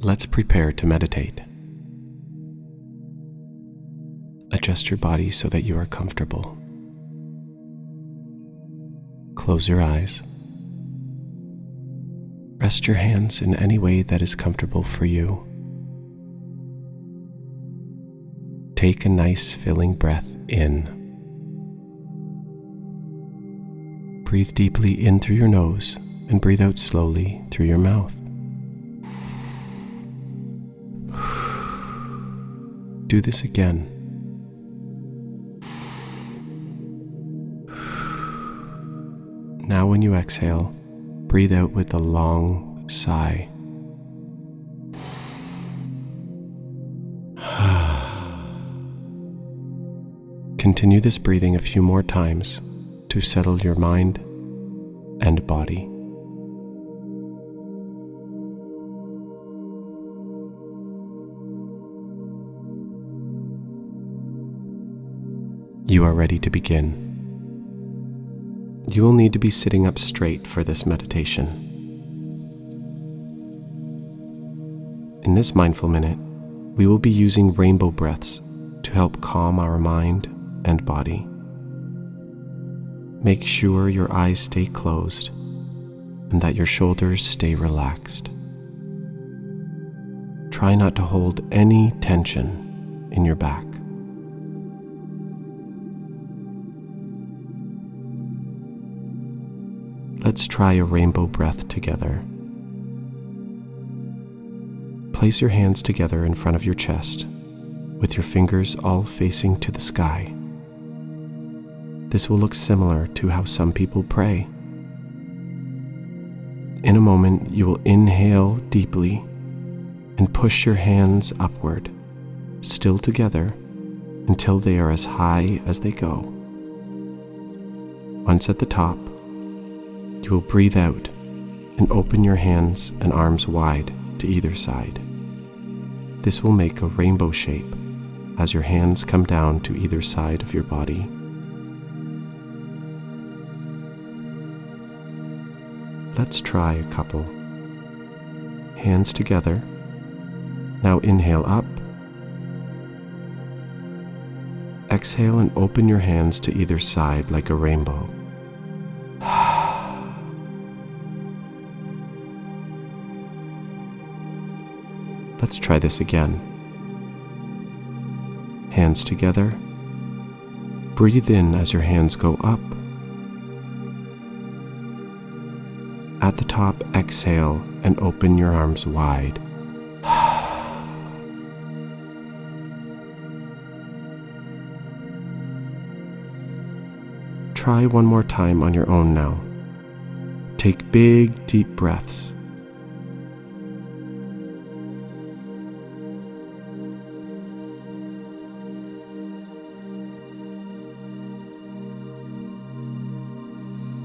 Let's prepare to meditate. Adjust your body so that you are comfortable. Close your eyes. Rest your hands in any way that is comfortable for you. Take a nice filling breath in. Breathe deeply in through your nose and breathe out slowly through your mouth. Do this again. Now when you exhale, breathe out with a long sigh. Continue this breathing a few more times to settle your mind and body. You are ready to begin. You will need to be sitting up straight for this meditation. In this mindful minute, we will be using rainbow breaths to help calm our mind and body. Make sure your eyes stay closed and that your shoulders stay relaxed. Try not to hold any tension in your back. Let's try a rainbow breath together. Place your hands together in front of your chest, with your fingers all facing to the sky. This will look similar to how some people pray. In a moment, you will inhale deeply and push your hands upward, still together, until they are as high as they go. Once at the top, you will breathe out and open your hands and arms wide to either side. This will make a rainbow shape as your hands come down to either side of your body. Let's try a couple. Hands together. Now inhale up. Exhale and open your hands to either side like a rainbow. Let's try this again. Hands together. Breathe in as your hands go up. At the top, exhale and open your arms wide. Try one more time on your own now. Take big, deep breaths.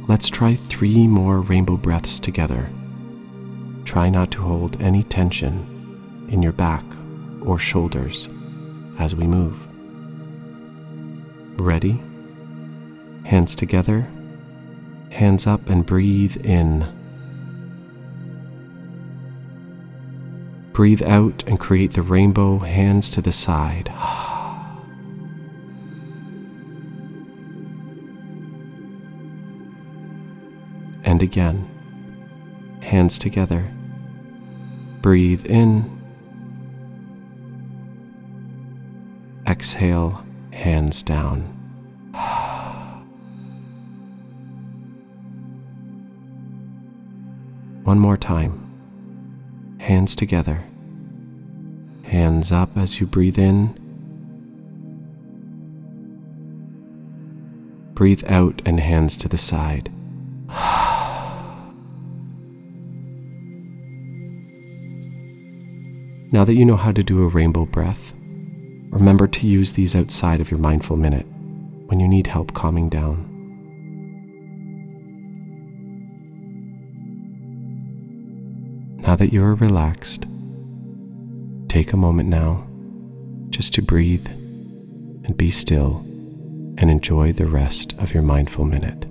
Let's try 3 more rainbow breaths together. Try not to hold any tension in your back or shoulders as we move. Ready? Hands together, hands up and breathe in. Breathe out and create the rainbow, hands to the side. And again, hands together. Breathe in. Exhale, hands down. One more time. Hands together. Hands up as you breathe in. Breathe out and hands to the side. Now that you know how to do a rainbow breath, remember to use these outside of your mindful minute when you need help calming down. Now that you are relaxed, take a moment now just to breathe and be still and enjoy the rest of your mindful minute.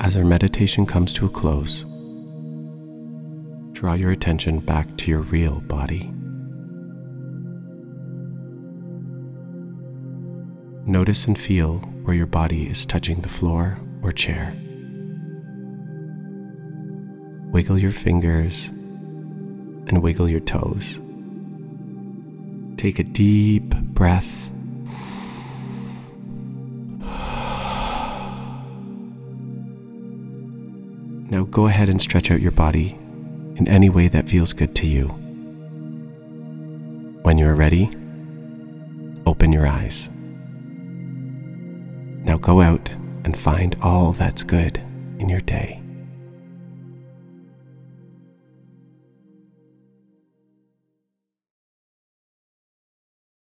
As our meditation comes to a close, draw your attention back to your real body. Notice and feel where your body is touching the floor or chair. Wiggle your fingers and wiggle your toes. Take a deep breath. Now go ahead and stretch out your body in any way that feels good to you. When you are ready, open your eyes. Now go out and find all that's good in your day.